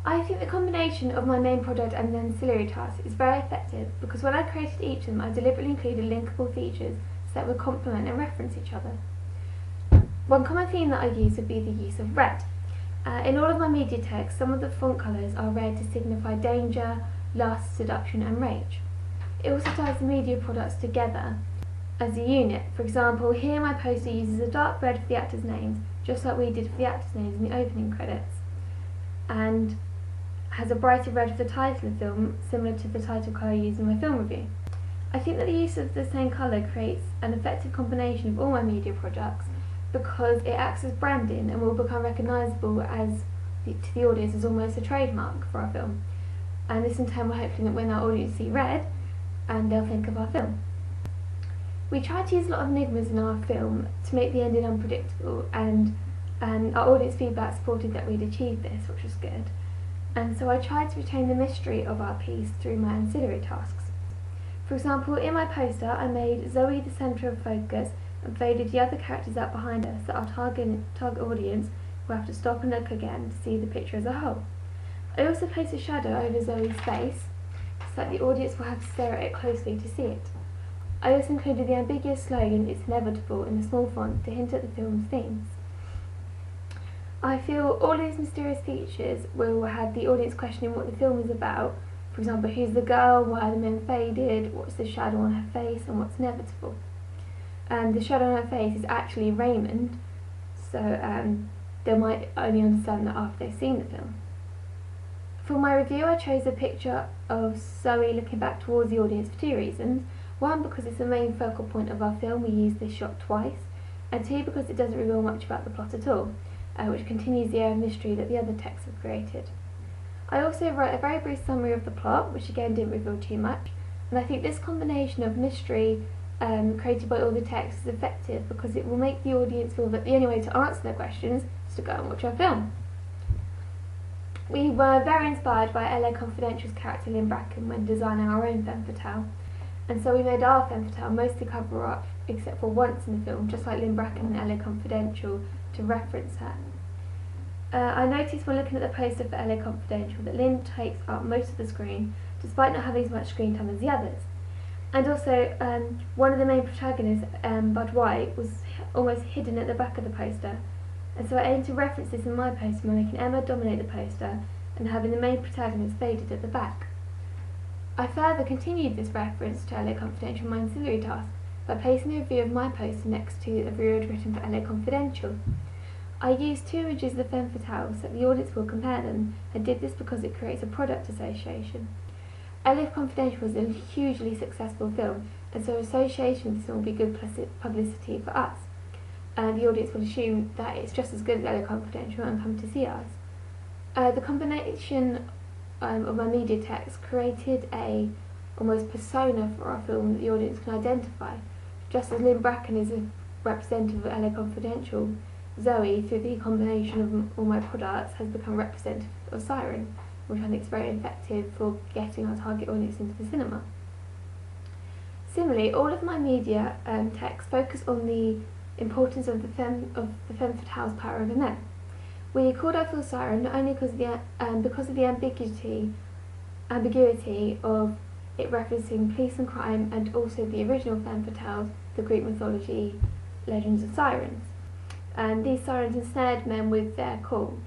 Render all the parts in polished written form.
I think the combination of my main product and the ancillary tasks is very effective because when I created each of them, I deliberately included linkable features so that would complement and reference each other. One common theme that I use would be the use of red. In all of my media text, some of the font colours are red to signify danger, lust, seduction and rage. It also ties the media products together as a unit. For example, here my poster uses a dark red for the actors' names, just like we did for the actors' names in the opening credits, and has a brighter red for the title of the film, similar to the title colour used in my film review. I think that the use of the same colour creates an effective combination of all my media products because it acts as branding and will become recognisable to the audience as almost a trademark for our film. And this in turn will hopefully when our audience see red, and they'll think of our film. We try to use a lot of enigmas in our film to make the ending unpredictable, and our audience feedback supported that we'd achieved this, which was good. And so I tried to retain the mystery of our piece through my ancillary tasks. For example, in my poster I made Zoe the centre of focus and faded the other characters out behind her so our target audience will have to stop and look again to see the picture as a whole. I also placed a shadow over Zoe's face so that the audience will have to stare at it closely to see it. I also included the ambiguous slogan "It's inevitable" in a small font to hint at the film's themes. I feel all these mysterious features will have the audience questioning what the film is about. For example, who's the girl, why are the men faded, what's the shadow on her face, and what's inevitable. The shadow on her face is actually Raymond, so they might only understand that after they've seen the film. For my review, I chose a picture of Zoe looking back towards the audience for two reasons. One, because it's the main focal point of our film, we use this shot twice, and two, because it doesn't reveal much about the plot at all, which continues the air of mystery that the other texts have created. I also wrote a very brief summary of the plot, which again didn't reveal too much, and I think this combination of mystery created by all the text is effective because it will make the audience feel that the only way to answer their questions is to go and watch our film. We were very inspired by LA Confidential's character Lynn Bracken when designing our own femme fatale, and so we made our femme fatale mostly cover up, except for once in the film, just like Lynn Bracken in LA Confidential, to reference her. I noticed when looking at the poster for LA Confidential that Lynn takes up most of the screen, despite not having as much screen time as the others. And also, one of the main protagonists, Bud White, was almost hidden at the back of the poster, and so I aimed to reference this in my poster by making Emma dominate the poster and having the main protagonist faded at the back. I further continued this reference to LA Confidential in my ancillary task by placing a review of my poster next to a review I'd written for LA Confidential. I used two images of the femme fatale so that the audience will compare them, and did this because it creates a product association. LA Confidential was a hugely successful film, and so association with this film will be good publicity for us. The audience will assume that it's just as good as LA Confidential and come to see us. The combination of my media text created a almost persona for our film that the audience can identify. Just as Lynn Bracken is a representative of LA Confidential, Zoe, through the combination of all my products, has become representative of Siren, which I think is very effective for getting our target audience into the cinema. Similarly, all of my media texts focus on the importance of the femme fatale's power over men. We called our film Siren not only because of the ambiguity of it referencing police and crime, and also the original femme fatales, the Greek mythology legends of sirens. And these sirens ensnared men with their call,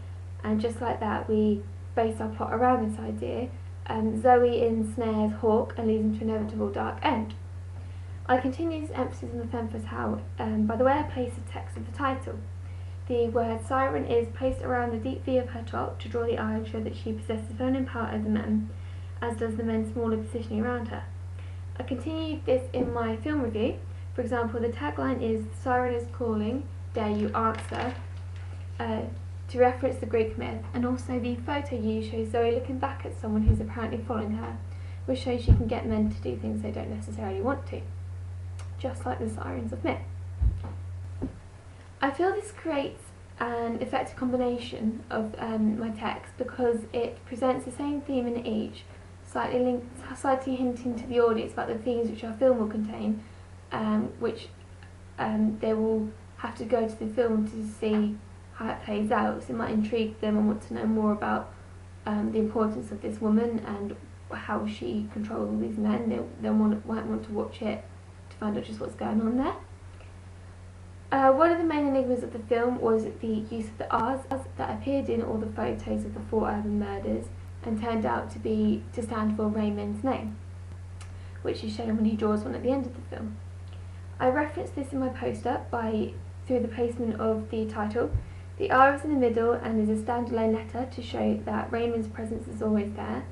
and just like that we based our plot around this idea. Zoe ensnares Hawk and leads him to an inevitable dark end. I continue this emphasis on the femme fatale by the way I place the text of the title. The word siren is placed around the deep V of her top to draw the eye and show that she possesses feminine power over men, as does the men's smaller positioning around her. I continue this in my film review. For example, the tagline is "The siren is calling, dare you answer," to reference the Greek myth, and also the photo used shows Zoe looking back at someone who's apparently following her, which shows she can get men to do things they don't necessarily want to, just like the sirens of myth. I feel this creates an effective combination of my text because it presents the same theme in each, slightly hinting to the audience about the themes which our film will contain, which they will have to go to the film to see how it plays out, so it might intrigue them and want to know more about the importance of this woman and how she controls all these men. They'll might want to watch it to find out just what's going on there. One of the main enigmas of the film was the use of the R's that appeared in all the photos of the 4 urban murders and turned out to stand for Raymond's name, which is shown when he draws one at the end of the film. I referenced this in my poster through the placement of the title. The R is in the middle and is a standalone letter to show that Raymond's presence is always there.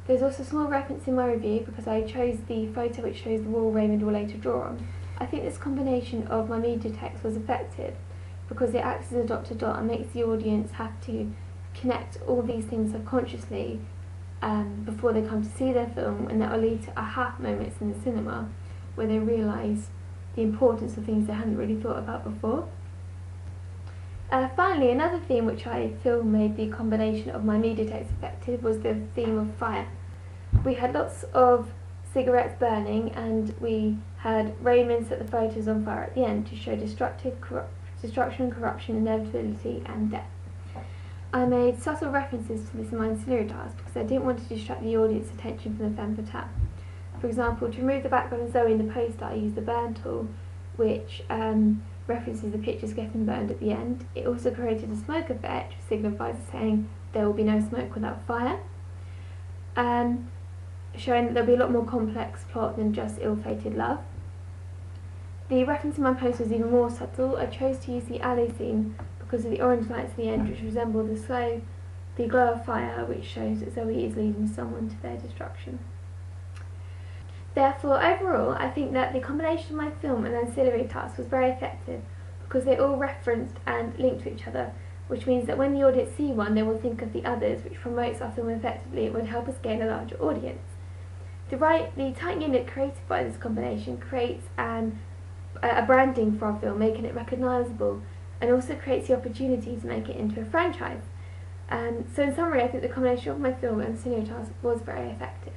There's also a small reference in my review because I chose the photo which shows the wall Raymond will later draw on. I think this combination of my media text was effective because it acts as a dot to dot and makes the audience have to connect all these things subconsciously before they come to see their film, and that will lead to aha moments in the cinema where they realise the importance of things they hadn't really thought about before. Finally, another theme which I feel made the combination of my media text effective was the theme of fire. We had lots of cigarettes burning and we had Raymond set the photos on fire at the end to show destruction, corruption, inevitability and death. I made subtle references to this in my ancillary task because I didn't want to distract the audience attention from the femme fatale. For example, to remove the background of Zoe in the poster, I used the burn tool, which references the pictures getting burned at the end. It also created a smoke effect, which signifies saying there will be no smoke without fire, showing that there'll be a lot more complex plot than just ill-fated love. The reference in my post was even more subtle. I chose to use the alley scene because of the orange lights at the end, which resemble the glow of fire, which shows that Zoe is leading someone to their destruction. Therefore, overall, I think that the combination of my film and ancillary tasks was very effective because they all referenced and linked to each other, which means that when the audience see one, they will think of the others, which promotes our film effectively and would help us gain a larger audience. The tight unit created by this combination creates a branding for our film, making it recognisable, and also creates the opportunity to make it into a franchise. So in summary, I think the combination of my film and ancillary tasks was very effective.